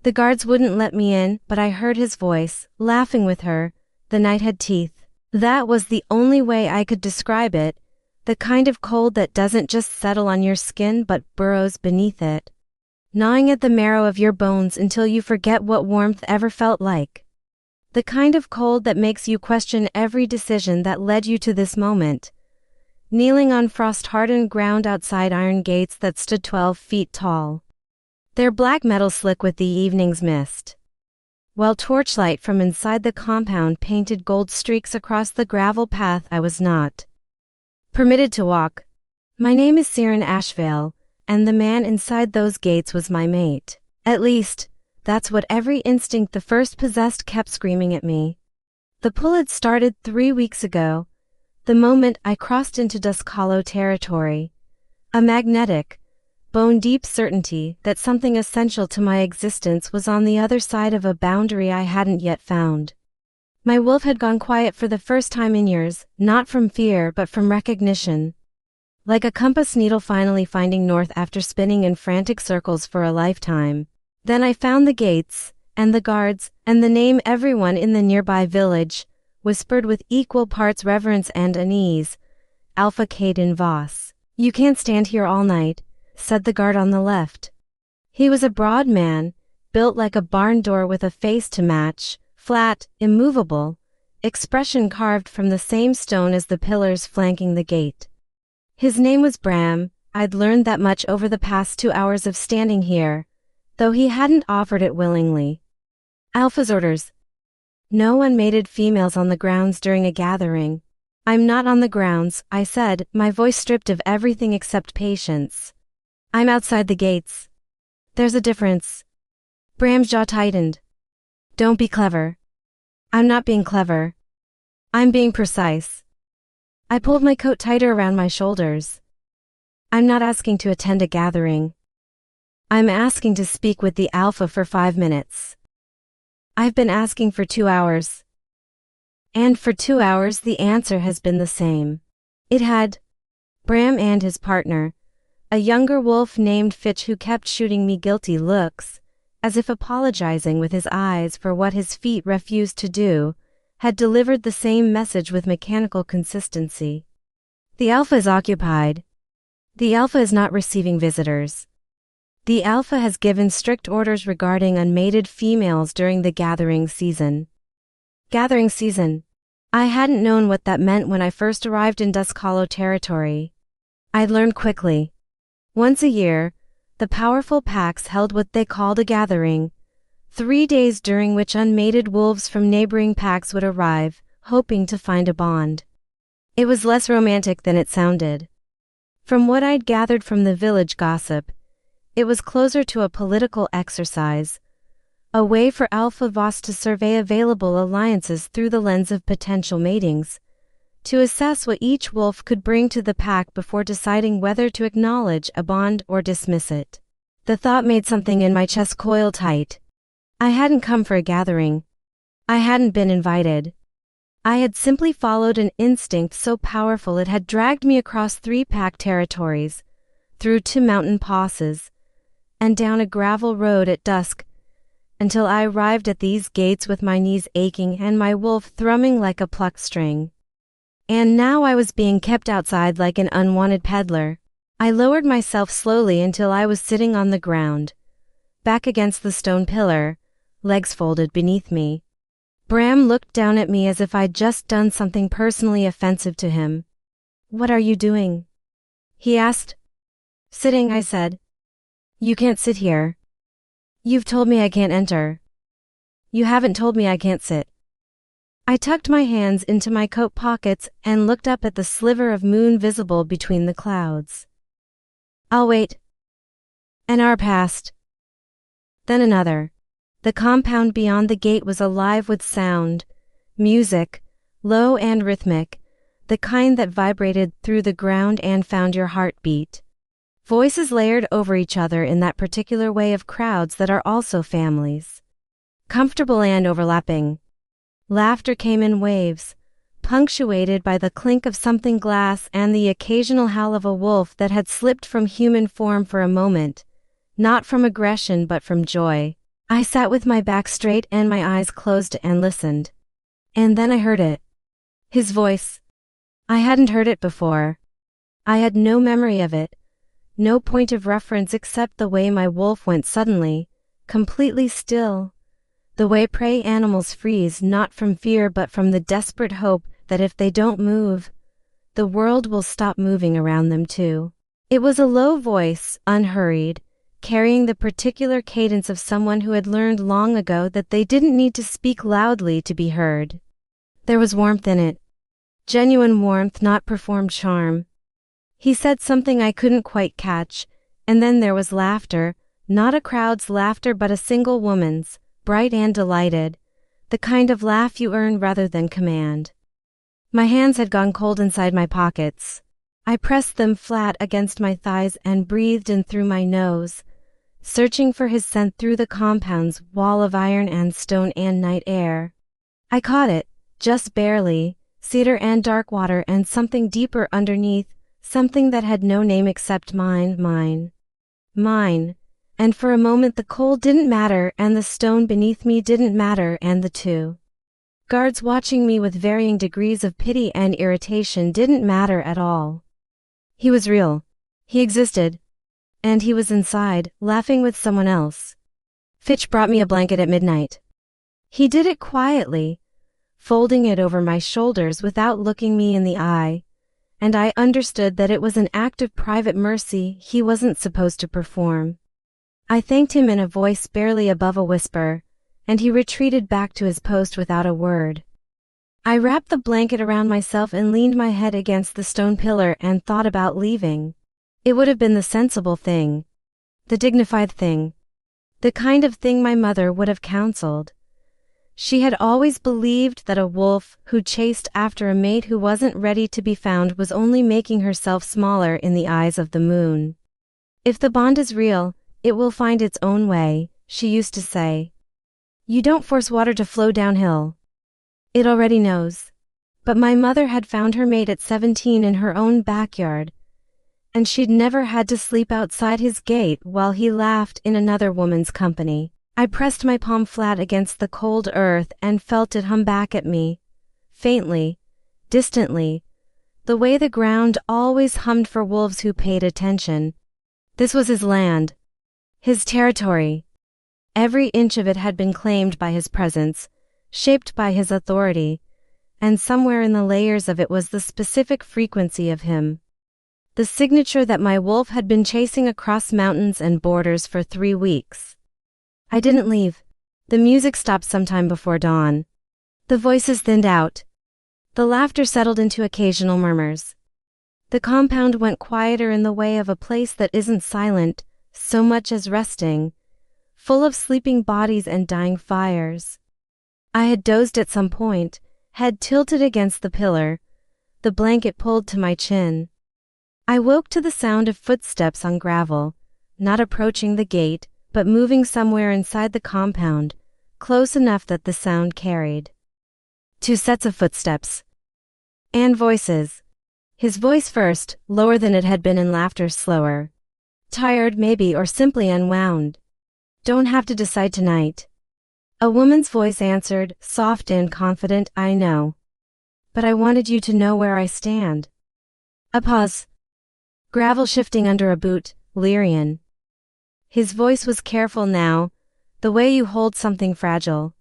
The guards wouldn't let me in, but I heard his voice, laughing with her. The night had teeth. That was the only way I could describe it, the kind of cold that doesn't just settle on your skin but burrows beneath it, gnawing at the marrow of your bones until you forget what warmth ever felt like. The kind of cold that makes you question every decision that led you to this moment. Kneeling on frost-hardened ground outside iron gates that stood 12 feet tall, their black metal slick with the evening's mist, while torchlight from inside the compound painted gold streaks across the gravel path I was not permitted to walk. My name is Seren Ashvale, and the man inside those gates was my mate. At least, that's what every instinct the first possessed kept screaming at me. The pull had started 3 weeks ago, the moment I crossed into Dusk Hollow territory. A magnetic, bone-deep certainty that something essential to my existence was on the other side of a boundary I hadn't yet found. My wolf had gone quiet for the first time in years, not from fear but from recognition. Like a compass needle finally finding north after spinning in frantic circles for a lifetime. Then I found the gates, and the guards, and the name everyone in the nearby village whispered with equal parts reverence and unease. Alpha Caden Voss. "You can't stand here all night," said the guard on the left. He was a broad man, built like a barn door with a face to match, flat, immovable, expression carved from the same stone as the pillars flanking the gate. His name was Bram. I'd learned that much over the past 2 hours of standing here, though he hadn't offered it willingly. Alpha's orders. No unmated females on the grounds during a gathering. "I'm not on the grounds," I said, my voice stripped of everything except patience. "I'm outside the gates." "There's a difference." Bram's jaw tightened. "Don't be clever." "I'm not being clever. I'm being precise." I pulled my coat tighter around my shoulders. "I'm not asking to attend a gathering. I'm asking to speak with the Alpha for 5 minutes. I've been asking for 2 hours. And for 2 hours the answer has been the same." It had. Bram and his partner, a younger wolf named Fitch who kept shooting me guilty looks, as if apologizing with his eyes for what his feet refused to do, had delivered the same message with mechanical consistency. "The Alpha is occupied. The Alpha is not receiving visitors. The Alpha has given strict orders regarding unmated females during the gathering season." Gathering season. I hadn't known what that meant when I first arrived in Dusk Hollow territory. I'd learned quickly. Once a year, the powerful packs held what they called a gathering, 3 days during which unmated wolves from neighboring packs would arrive, hoping to find a bond. It was less romantic than it sounded. From what I'd gathered from the village gossip, it was closer to a political exercise, a way for Alpha Voss to survey available alliances through the lens of potential matings, to assess what each wolf could bring to the pack before deciding whether to acknowledge a bond or dismiss it. The thought made something in my chest coil tight. I hadn't come for a gathering. I hadn't been invited. I had simply followed an instinct so powerful it had dragged me across 3 pack territories, through 2 mountain passes, and down a gravel road at dusk, until I arrived at these gates with my knees aching and my wolf thrumming like a plucked string. And now I was being kept outside like an unwanted peddler. I lowered myself slowly until I was sitting on the ground, back against the stone pillar, legs folded beneath me. Bram looked down at me as if I'd just done something personally offensive to him. "What are you doing?" he asked. "Sitting," I said. "You can't sit here. You've told me I can't enter. You haven't told me I can't sit." I tucked my hands into my coat pockets and looked up at the sliver of moon visible between the clouds. "I'll wait." An hour passed. Then another. The compound beyond the gate was alive with sound, music, low and rhythmic, the kind that vibrated through the ground and found your heartbeat. Voices layered over each other in that particular way of crowds that are also families. Comfortable and overlapping. Laughter came in waves, punctuated by the clink of something glass and the occasional howl of a wolf that had slipped from human form for a moment, not from aggression but from joy. I sat with my back straight and my eyes closed and listened. And then I heard it. His voice. I hadn't heard it before. I had no memory of it, no point of reference except the way my wolf went suddenly, completely still. The way prey animals freeze not from fear but from the desperate hope that if they don't move, the world will stop moving around them too. It was a low voice, unhurried, carrying the particular cadence of someone who had learned long ago that they didn't need to speak loudly to be heard. There was warmth in it. Genuine warmth, not performed charm. He said something I couldn't quite catch, and then there was laughter, not a crowd's laughter but a single woman's, bright and delighted, the kind of laugh you earn rather than command. My hands had gone cold inside my pockets. I pressed them flat against my thighs and breathed in through my nose, searching for his scent through the compound's wall of iron and stone and night air. I caught it, just barely, cedar and dark water and something deeper underneath, something that had no name except mine. And for a moment the cold didn't matter and the stone beneath me didn't matter and the two guards watching me with varying degrees of pity and irritation didn't matter at all. He was real. He existed. And he was inside, laughing with someone else. Fitch brought me a blanket at midnight. He did it quietly, folding it over my shoulders without looking me in the eye, and I understood that it was an act of private mercy he wasn't supposed to perform. I thanked him in a voice barely above a whisper, and he retreated back to his post without a word. I wrapped the blanket around myself and leaned my head against the stone pillar and thought about leaving. It would have been the sensible thing, the dignified thing, the kind of thing my mother would have counseled. She had always believed that a wolf who chased after a mate who wasn't ready to be found was only making herself smaller in the eyes of the moon. If the bond is real, it will find its own way, she used to say. You don't force water to flow downhill. It already knows. But my mother had found her mate at 17 in her own backyard, and she'd never had to sleep outside his gate while he laughed in another woman's company. I pressed my palm flat against the cold earth and felt it hum back at me, faintly, distantly, the way the ground always hummed for wolves who paid attention. This was his land, his territory. Every inch of it had been claimed by his presence, shaped by his authority, and somewhere in the layers of it was the specific frequency of him. The signature that my wolf had been chasing across mountains and borders for 3 weeks. I didn't leave. The music stopped sometime before dawn. The voices thinned out. The laughter settled into occasional murmurs. The compound went quieter in the way of a place that isn't silent so much as resting, full of sleeping bodies and dying fires. I had dozed at some point, head tilted against the pillar, the blanket pulled to my chin. I woke to the sound of footsteps on gravel, not approaching the gate, but moving somewhere inside the compound, close enough that the sound carried. 2 sets of footsteps. And voices. His voice first, lower than it had been, and laughter slower. Tired maybe, or simply unwound. Don't have to decide tonight. A woman's voice answered, soft and confident, I know. But I wanted you to know where I stand. A pause. Gravel shifting under a boot, Lyrian. His voice was careful now, the way you hold something fragile.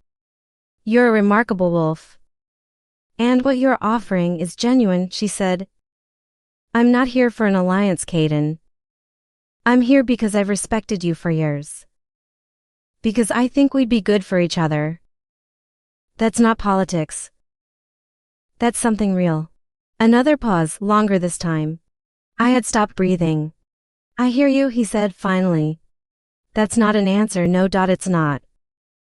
You're a remarkable wolf. And what you're offering is genuine, she said. I'm not here for an alliance, Caden. I'm here because I've respected you for years. Because I think we'd be good for each other. That's not politics. That's something real. Another pause, longer this time. I had stopped breathing. I hear you, he said finally. That's not an answer, no. It's not.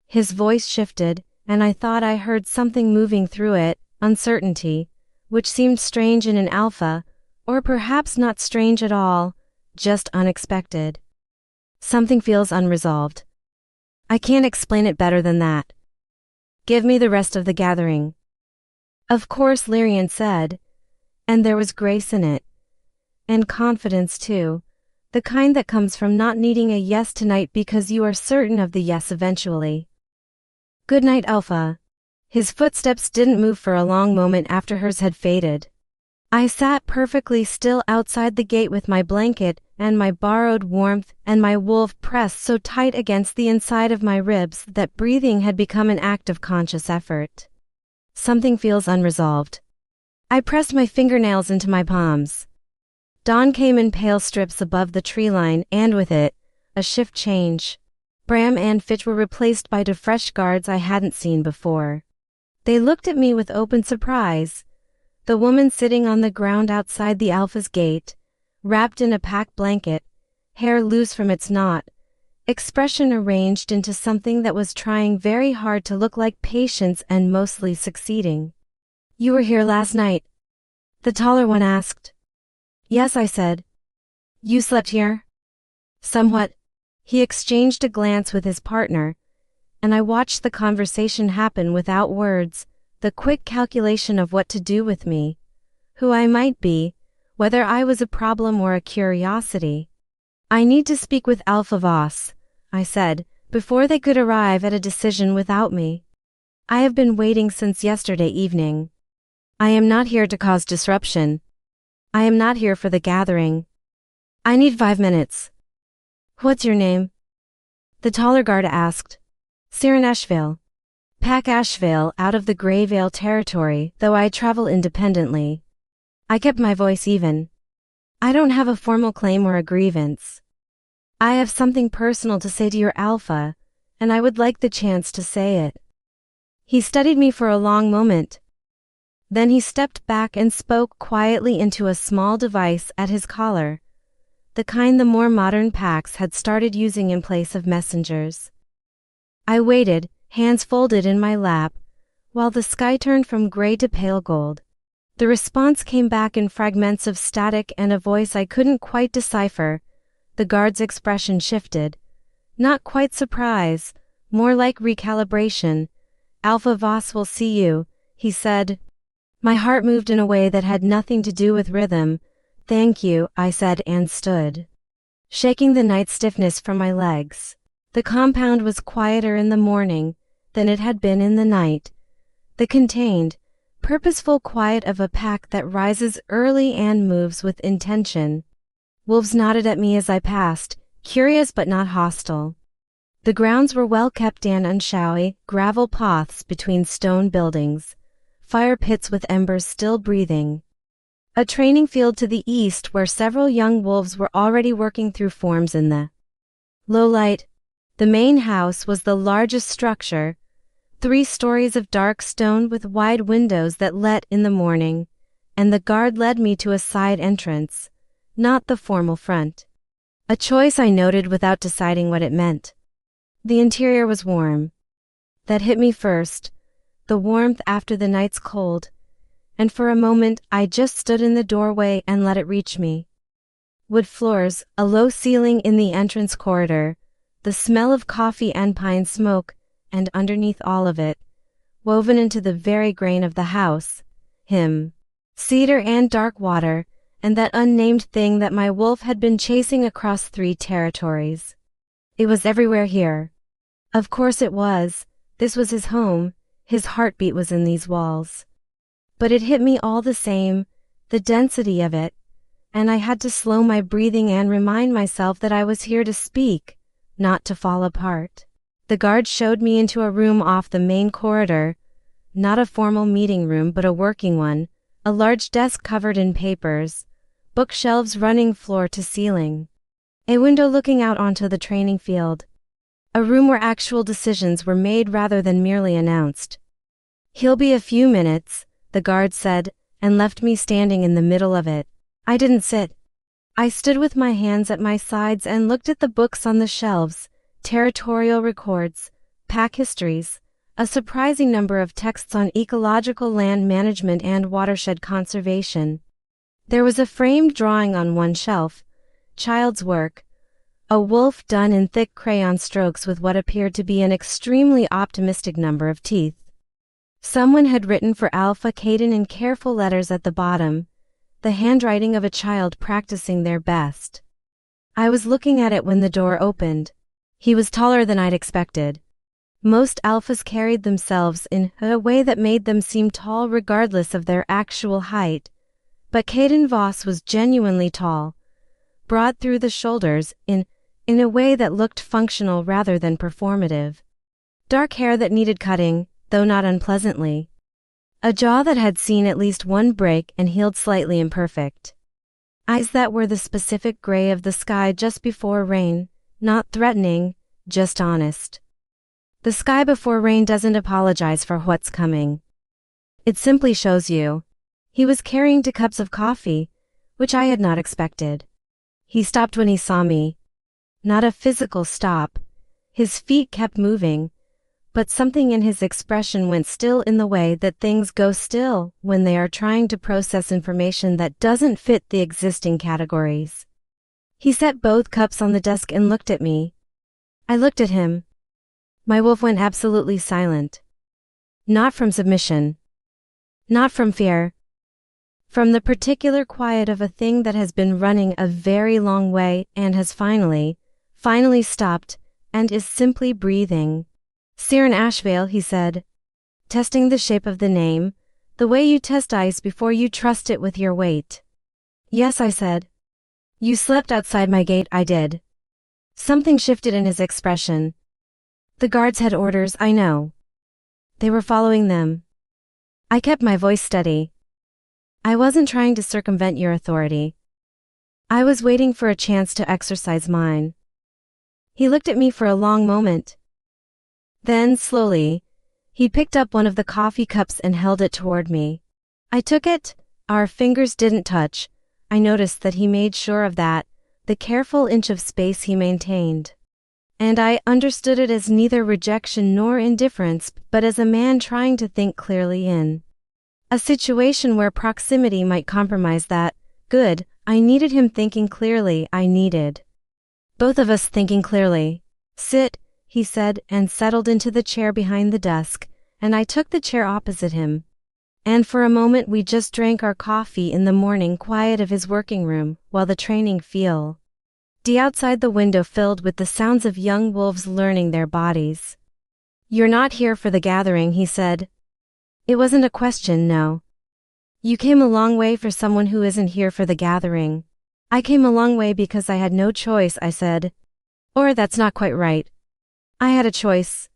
His voice shifted, and I thought I heard something moving through it, uncertainty, which seemed strange in an alpha, or perhaps not strange at all, just unexpected. Something feels unresolved. I can't explain it better than that. Give me the rest of the gathering. Of course, Lyrian said, and there was grace in it. And confidence too. The kind that comes from not needing a yes tonight because you are certain of the yes eventually. Good night, Alpha. His footsteps didn't move for a long moment after hers had faded. I sat perfectly still outside the gate with my blanket and my borrowed warmth and my wolf pressed so tight against the inside of my ribs that breathing had become an act of conscious effort. Something feels unresolved. I pressed my fingernails into my palms. Dawn came in pale strips above the tree line, and with it, a shift change. Bram and Fitch were replaced by two fresh guards I hadn't seen before. They looked at me with open surprise. The woman sitting on the ground outside the Alpha's gate, wrapped in a pack blanket, hair loose from its knot, expression arranged into something that was trying very hard to look like patience and mostly succeeding. You were here last night? The taller one asked. Yes, I said. You slept here? Somewhat. He exchanged a glance with his partner, and I watched the conversation happen without words, the quick calculation of what to do with me, who I might be, whether I was a problem or a curiosity. I need to speak with Alpha Voss, I said, before they could arrive at a decision without me. I have been waiting since yesterday evening. I am not here to cause disruption. I am not here for the gathering. I need 5 minutes. What's your name? The taller guard asked. Seren Ashvale. Pack Ashvale out of the Greyvale territory, though I travel independently. I kept my voice even. I don't have a formal claim or a grievance. I have something personal to say to your Alpha, and I would like the chance to say it. He studied me for a long moment. Then he stepped back and spoke quietly into a small device at his collar, the kind the more modern packs had started using in place of messengers. I waited, hands folded in my lap, while the sky turned from gray to pale gold. The response came back in fragments of static and a voice I couldn't quite decipher. The guard's expression shifted. Not quite surprise, more like recalibration. Alpha Voss will see you, he said. My heart moved in a way that had nothing to do with rhythm. Thank you, I said and stood, shaking the night stiffness from my legs. The compound was quieter in the morning than it had been in the night. The contained, purposeful quiet of a pack that rises early and moves with intention. Wolves nodded at me as I passed, curious but not hostile. The grounds were well kept and unshowy, gravel paths between stone buildings, fire pits with embers still breathing. A training field to the east where several young wolves were already working through forms in the low light. The main house was the largest structure, 3 stories of dark stone with wide windows that let in the morning, and the guard led me to a side entrance, not the formal front. A choice I noted without deciding what it meant. The interior was warm. That hit me first, the warmth after the night's cold, and for a moment I just stood in the doorway and let it reach me. Wood floors, a low ceiling in the entrance corridor, the smell of coffee and pine smoke, and underneath all of it, woven into the very grain of the house, him. Cedar and dark water, and that unnamed thing that my wolf had been chasing across 3 territories. It was everywhere here. Of course it was. This was his home. His heartbeat was in these walls. But it hit me all the same, the density of it, and I had to slow my breathing and remind myself that I was here to speak, not to fall apart. The guard showed me into a room off the main corridor, not a formal meeting room but a working one, a large desk covered in papers, bookshelves running floor to ceiling, a window looking out onto the training field. A room where actual decisions were made rather than merely announced. He'll be a few minutes, the guard said, and left me standing in the middle of it. I didn't sit. I stood with my hands at my sides and looked at the books on the shelves, territorial records, pack histories, a surprising number of texts on ecological land management and watershed conservation. There was a framed drawing on one shelf, child's work, a wolf done in thick crayon strokes with what appeared to be an extremely optimistic number of teeth. Someone had written for Alpha Caden in careful letters at the bottom, the handwriting of a child practicing their best. I was looking at it when the door opened. He was taller than I'd expected. Most alphas carried themselves in a way that made them seem tall regardless of their actual height. But Caden Voss was genuinely tall, broad through the shoulders, in a way that looked functional rather than performative. Dark hair that needed cutting, though not unpleasantly. A jaw that had seen at least one break and healed slightly imperfect. Eyes that were the specific gray of the sky just before rain, not threatening, just honest. The sky before rain doesn't apologize for what's coming. It simply shows you. He was carrying 2 cups of coffee, which I had not expected. He stopped when he saw me. Not a physical stop. His feet kept moving, but something in his expression went still in the way that things go still when they are trying to process information that doesn't fit the existing categories. He set both cups on the desk and looked at me. I looked at him. My wolf went absolutely silent. Not from submission. Not from fear. From the particular quiet of a thing that has been running a very long way and has finally stopped, and is simply breathing. Seren Ashvale, he said. Testing the shape of the name, the way you test ice before you trust it with your weight. Yes, I said. You slept outside my gate, I did. Something shifted in his expression. The guards had orders, I know. They were following them. I kept my voice steady. I wasn't trying to circumvent your authority. I was waiting for a chance to exercise mine. He looked at me for a long moment. Then, slowly, he picked up one of the coffee cups and held it toward me. I took it. Our fingers didn't touch. I noticed that he made sure of that, the careful inch of space he maintained. And I understood it as neither rejection nor indifference, but as a man trying to think clearly in a situation where proximity might compromise that. Good, I needed him thinking clearly, I needed both of us thinking clearly. Sit, he said, and settled into the chair behind the desk, and I took the chair opposite him. And for a moment we just drank our coffee in the morning quiet of his working room, while the training field outside the window filled with the sounds of young wolves learning their bodies. You're not here for the gathering, he said. It wasn't a question, no. You came a long way for someone who isn't here for the gathering. I came a long way because I had no choice, I said. Or that's not quite right. I had a choice.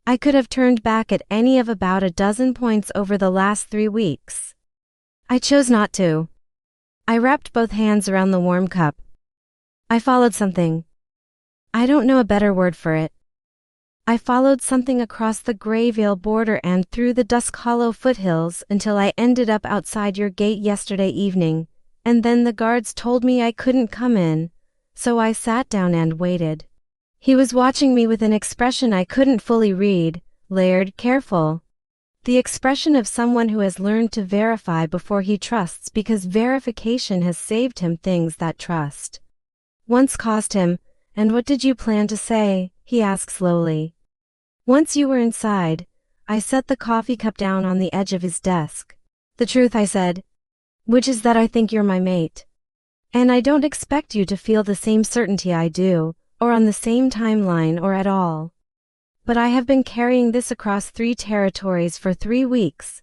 I could have turned back at any of about a dozen points over the last 3 weeks. I chose not to. I wrapped both hands around the warm cup. I followed something. I don't know a better word for it. I followed something across the Greyvale border and through the Dusk Hollow foothills until I ended up outside your gate yesterday evening, and then the guards told me I couldn't come in, so I sat down and waited. He was watching me with an expression I couldn't fully read, layered, careful. The expression of someone who has learned to verify before he trusts because verification has saved him things that trust once cost him. And what did you plan to say? He asked slowly. Once you were inside, I set the coffee cup down on the edge of his desk. The truth, I said. Which is that I think you're my mate. And I don't expect you to feel the same certainty I do, or on the same timeline or at all. But I have been carrying this across 3 territories for 3 weeks,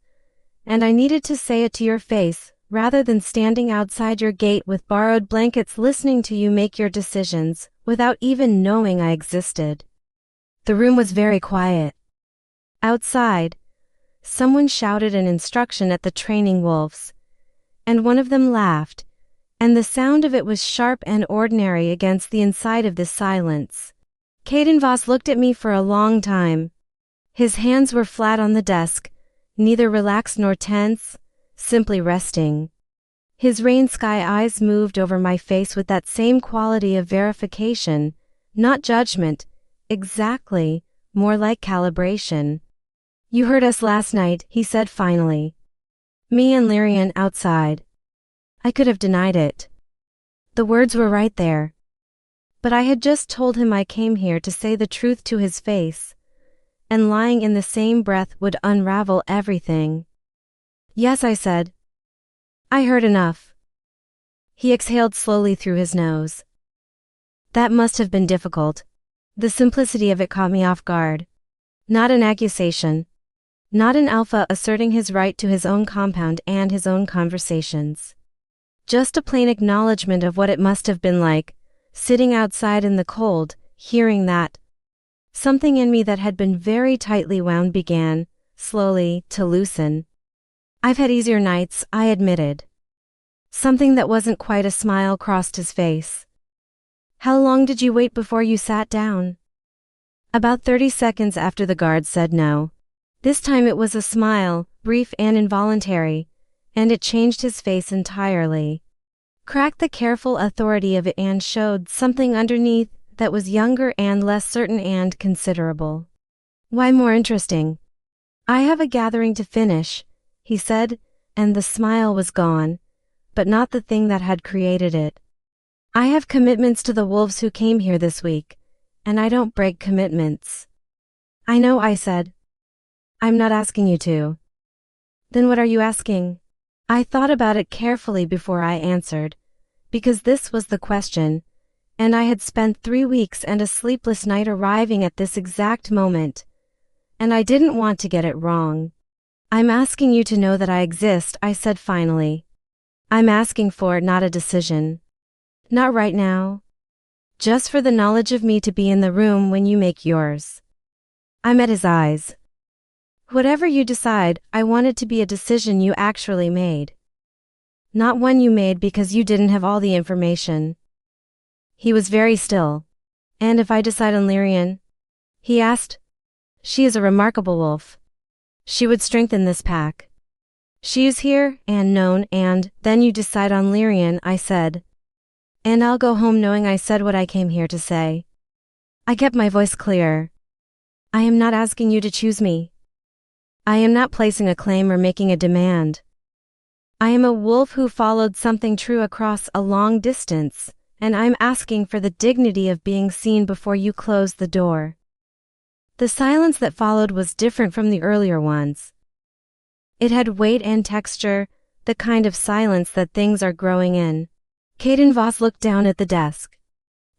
and I needed to say it to your face, rather than standing outside your gate with borrowed blankets listening to you make your decisions, without even knowing I existed. The room was very quiet. Outside, someone shouted an instruction at the training wolves, and one of them laughed, and the sound of it was sharp and ordinary against the inside of this silence. Caden Voss looked at me for a long time. His hands were flat on the desk, neither relaxed nor tense, simply resting. His rain sky eyes moved over my face with that same quality of verification, not judgment, exactly, more like calibration. You heard us last night, he said finally. Me and Lyrian outside. I could have denied it. The words were right there. But I had just told him I came here to say the truth to his face, and lying in the same breath would unravel everything. Yes, I said. I heard enough. He exhaled slowly through his nose. That must have been difficult. The simplicity of it caught me off guard. Not an accusation. Not an alpha asserting his right to his own compound and his own conversations. Just a plain acknowledgement of what it must have been like, sitting outside in the cold, hearing that. Something in me that had been very tightly wound began, slowly, to loosen. I've had easier nights, I admitted. Something that wasn't quite a smile crossed his face. How long did you wait before you sat down? About 30 seconds after the guard said no. This time it was a smile, brief and involuntary, and it changed his face entirely. Cracked the careful authority of it and showed something underneath that was younger and less certain and considerable. Why more interesting? I have a gathering to finish, he said, and the smile was gone, but not the thing that had created it. I have commitments to the wolves who came here this week, and I don't break commitments. I know, I said. I'm not asking you to. Then what are you asking? I thought about it carefully before I answered, because this was the question, and I had spent 3 weeks and a sleepless night arriving at this exact moment, and I didn't want to get it wrong. I'm asking you to know that I exist, I said finally. I'm asking for not a decision. Not right now. Just for the knowledge of me to be in the room when you make yours. I met his eyes. Whatever you decide, I want it to be a decision you actually made. Not one you made because you didn't have all the information. He was very still. And if I decide on Lyrian? He asked. She is a remarkable wolf. She would strengthen this pack. She is here and known, and then you decide on Lyrian, I said. And I'll go home knowing I said what I came here to say. I kept my voice clear. I am not asking you to choose me. I am not placing a claim or making a demand. I am a wolf who followed something true across a long distance, and I'm asking for the dignity of being seen before you close the door. The silence that followed was different from the earlier ones. It had weight and texture, the kind of silence that things are growing in. Caden Voss looked down at the desk.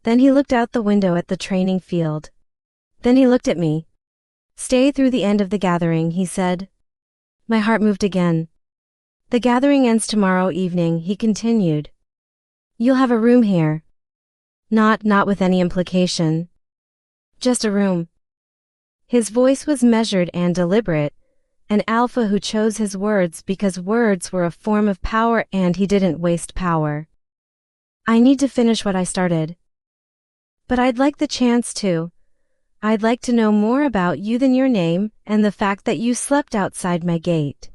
Then he looked out the window at the training field. Then he looked at me. Stay through the end of the gathering, he said. My heart moved again. The gathering ends tomorrow evening, he continued. You'll have a room here. Not with any implication. Just a room. His voice was measured and deliberate, an alpha who chose his words because words were a form of power and he didn't waste power. I need to finish what I started. But I'd like the chance to. I'd like to know more about you than your name and the fact that you slept outside my gate.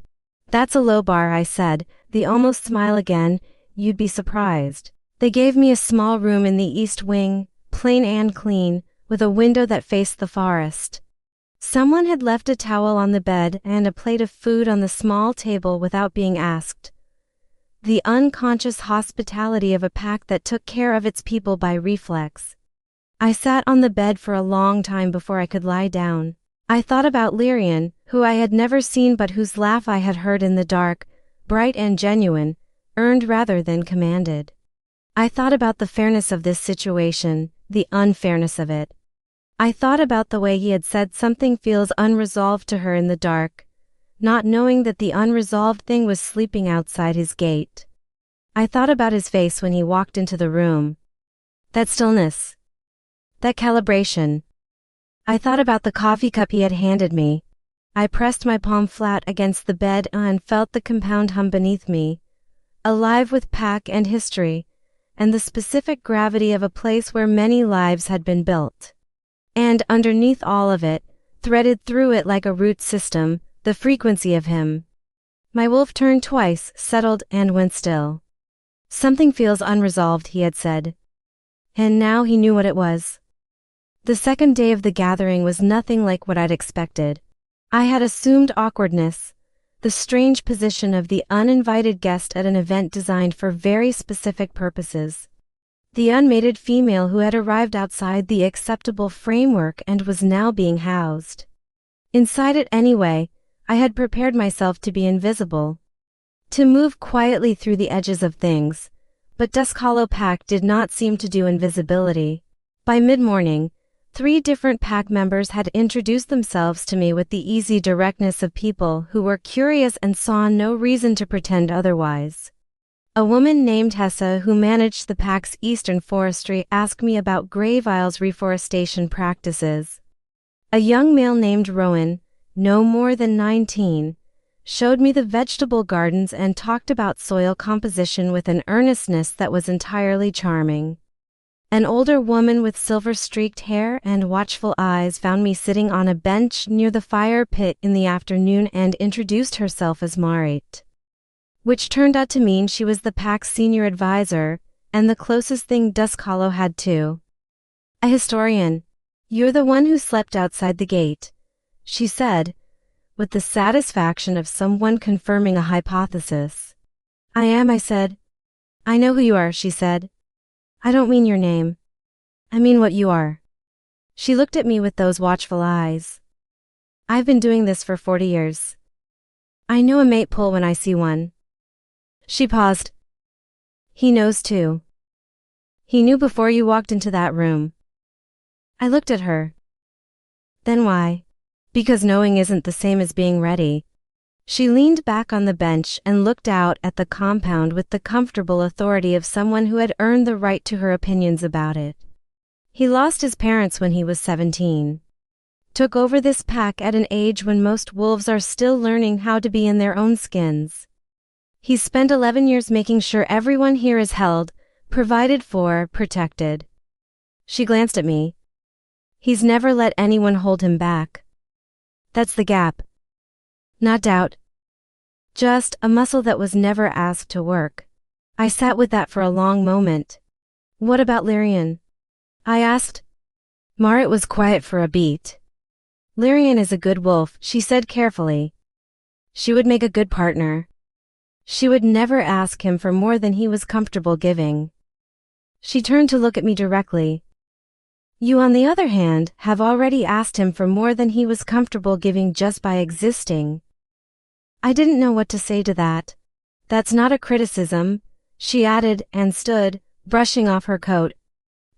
That's a low bar, I said, the almost smile again. You'd be surprised. They gave me a small room in the east wing, plain and clean, with a window that faced the forest. Someone had left a towel on the bed and a plate of food on the small table without being asked. The unconscious hospitality of a pack that took care of its people by reflex. I sat on the bed for a long time before I could lie down. I thought about Lyrian, who I had never seen but whose laugh I had heard in the dark, bright and genuine, earned rather than commanded. I thought about the fairness of this situation, the unfairness of it. I thought about the way he had said something feels unresolved to her in the dark, not knowing that the unresolved thing was sleeping outside his gate. I thought about his face when he walked into the room. That stillness. That calibration. I thought about the coffee cup he had handed me. I pressed my palm flat against the bed and felt the compound hum beneath me, alive with pack and history, and the specific gravity of a place where many lives had been built. And underneath all of it, threaded through it like a root system, the frequency of him. My wolf turned twice, settled, and went still. Something feels unresolved, he had said. And now he knew what it was. The second day of the gathering was nothing like what I'd expected. I had assumed awkwardness, the strange position of the uninvited guest at an event designed for very specific purposes. The unmated female who had arrived outside the acceptable framework and was now being housed. Inside it anyway, I had prepared myself to be invisible. To move quietly through the edges of things, but Dusk Hollow Pack did not seem to do invisibility. By mid-morning, 3 different pack members had introduced themselves to me with the easy directness of people who were curious and saw no reason to pretend otherwise. A woman named Hessa, who managed the pack's eastern forestry, asked me about Grave Isle's reforestation practices. A young male named Rowan, no more than 19, showed me the vegetable gardens and talked about soil composition with an earnestness that was entirely charming. An older woman with silver-streaked hair and watchful eyes found me sitting on a bench near the fire pit in the afternoon and introduced herself as Marit, which turned out to mean she was the pack's senior advisor, and the closest thing Dusk Hollow had to a historian. "You're the one who slept outside the gate," she said, with the satisfaction of someone confirming a hypothesis. "I am," I said. "I know who you are," she said. "I don't mean your name. I mean what you are." She looked at me with those watchful eyes. "I've been doing this for 40 years. I know a mate pull when I see one." She paused. "He knows too. He knew before you walked into that room." I looked at her. "Then why?" "Because knowing isn't the same as being ready." She leaned back on the bench and looked out at the compound with the comfortable authority of someone who had earned the right to her opinions about it. He lost his parents when he was 17. Took over this pack at an age when most wolves are still learning how to be in their own skins. He's spent 11 years making sure everyone here is held, provided for, protected. She glanced at me. He's never let anyone hold him back. That's the gap. Not doubt. Just a muscle that was never asked to work. I sat with that for a long moment. "What about Lyrian?" I asked. Marit was quiet for a beat. "Lyrian is a good wolf," she said carefully. "She would make a good partner. She would never ask him for more than he was comfortable giving." She turned to look at me directly. "You, on the other hand, have already asked him for more than he was comfortable giving just by existing." I didn't know what to say to that. "That's not a criticism," she added and stood, brushing off her coat.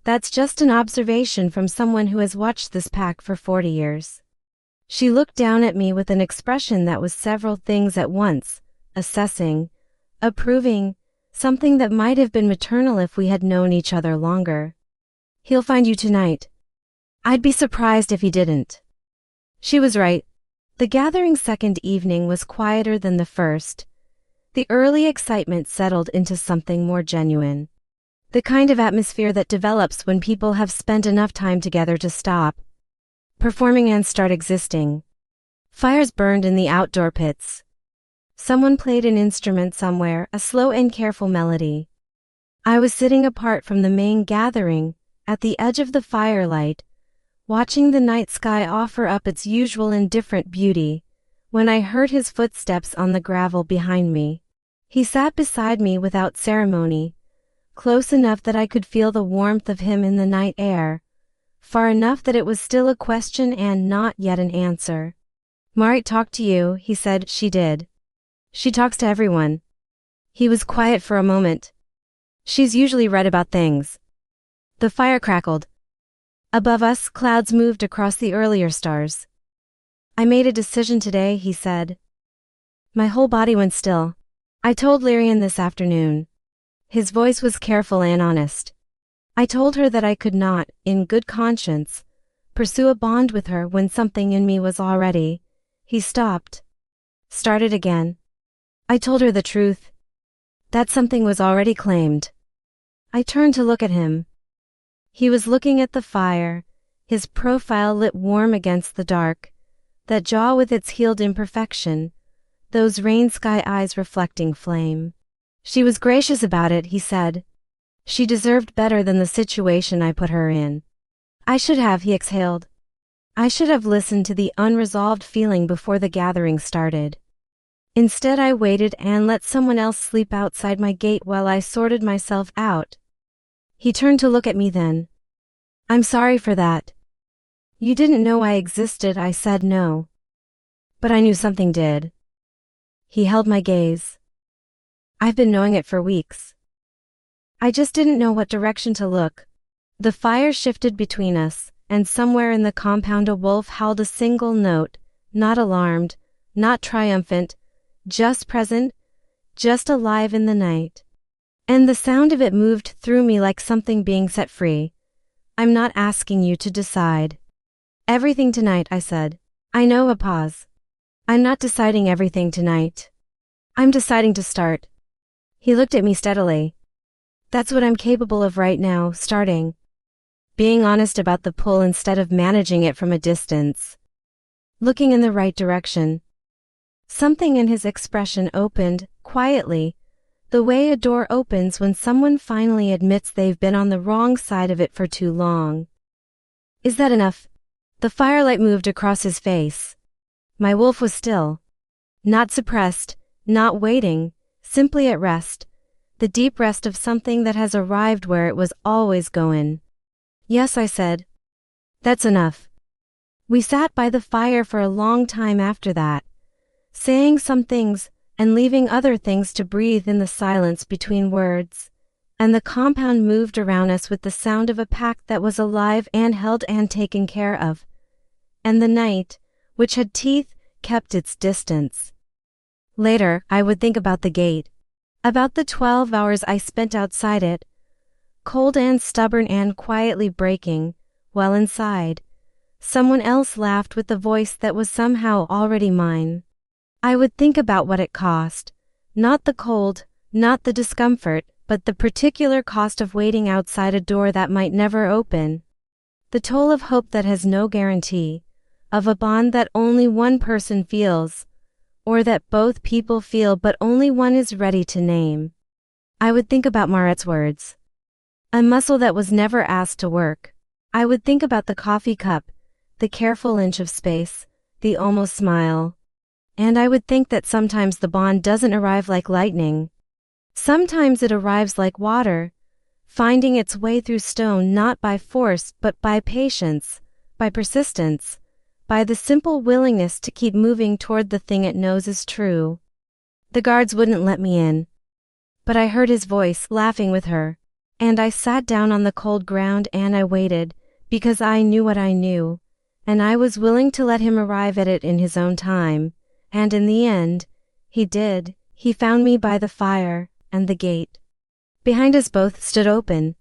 "That's just an observation from someone who has watched this pack for 40 years. She looked down at me with an expression that was several things at once, assessing, approving, something that might have been maternal if we had known each other longer. "He'll find you tonight. I'd be surprised if he didn't." She was right. The gathering's second evening was quieter than the first. The early excitement settled into something more genuine. The kind of atmosphere that develops when people have spent enough time together to stop performing and start existing. Fires burned in the outdoor pits. Someone played an instrument somewhere, a slow and careful melody. I was sitting apart from the main gathering, at the edge of the firelight, watching the night sky offer up its usual indifferent beauty, when I heard his footsteps on the gravel behind me. He sat beside me without ceremony, close enough that I could feel the warmth of him in the night air, far enough that it was still a question and not yet an answer. "Marit talked to you," he said. "She did. She talks to everyone." He was quiet for a moment. "She's usually right about things." The fire crackled. Above us, clouds moved across the earlier stars. "I made a decision today," he said. My whole body went still. "I told Lyrian this afternoon." His voice was careful and honest. "I told her that I could not, in good conscience, pursue a bond with her when something in me was already." He stopped. Started again. "I told her the truth. That something was already claimed." I turned to look at him. He was looking at the fire, his profile lit warm against the dark, that jaw with its healed imperfection, those rain sky eyes reflecting flame. "She was gracious about it," he said. "She deserved better than the situation I put her in." "I should have," he exhaled. "I should have listened to the unresolved feeling before the gathering started. Instead, I waited and let someone else sleep outside my gate while I sorted myself out." He turned to look at me then. "I'm sorry for that." "You didn't know I existed," I said. "No. But I knew something did." He held my gaze. "I've been knowing it for weeks. I just didn't know what direction to look. The fire shifted between us, and somewhere in the compound a wolf howled a single note, not alarmed, not triumphant, just present, just alive in the night. And the sound of it moved through me like something being set free. I'm not asking you to decide everything tonight, I said. I know. A pause. I'm not deciding everything tonight. I'm deciding to start. He looked at me steadily. That's what I'm capable of right now, starting. Being honest about the pull instead of managing it from a distance. Looking in the right direction. Something in his expression opened, quietly, the way a door opens when someone finally admits they've been on the wrong side of it for too long. Is that enough? The firelight moved across his face. My wolf was still. Not suppressed, not waiting, simply at rest. The deep rest of something that has arrived where it was always going. Yes, I said. That's enough. We sat by the fire for a long time after that, saying some things and leaving other things to breathe in the silence between words, and the compound moved around us with the sound of a pack that was alive and held and taken care of. And the night, which had teeth, kept its distance. Later, I would think about the gate, about the 12 hours I spent outside it, cold and stubborn and quietly breaking, while inside, someone else laughed with a voice that was somehow already mine. I would think about what it cost, not the cold, not the discomfort, but the particular cost of waiting outside a door that might never open. The toll of hope that has no guarantee, of a bond that only one person feels, or that both people feel but only one is ready to name. I would think about Maret's words. A muscle that was never asked to work. I would think about the coffee cup, the careful inch of space, the almost smile. And I would think that sometimes the bond doesn't arrive like lightning. Sometimes it arrives like water, finding its way through stone not by force but by patience, by persistence, by the simple willingness to keep moving toward the thing it knows is true. The guards wouldn't let me in. But I heard his voice laughing with her, and I sat down on the cold ground and I waited, because I knew what I knew, and I was willing to let him arrive at it in his own time. And in the end, he did. He found me by the fire, and the gate behind us both stood open,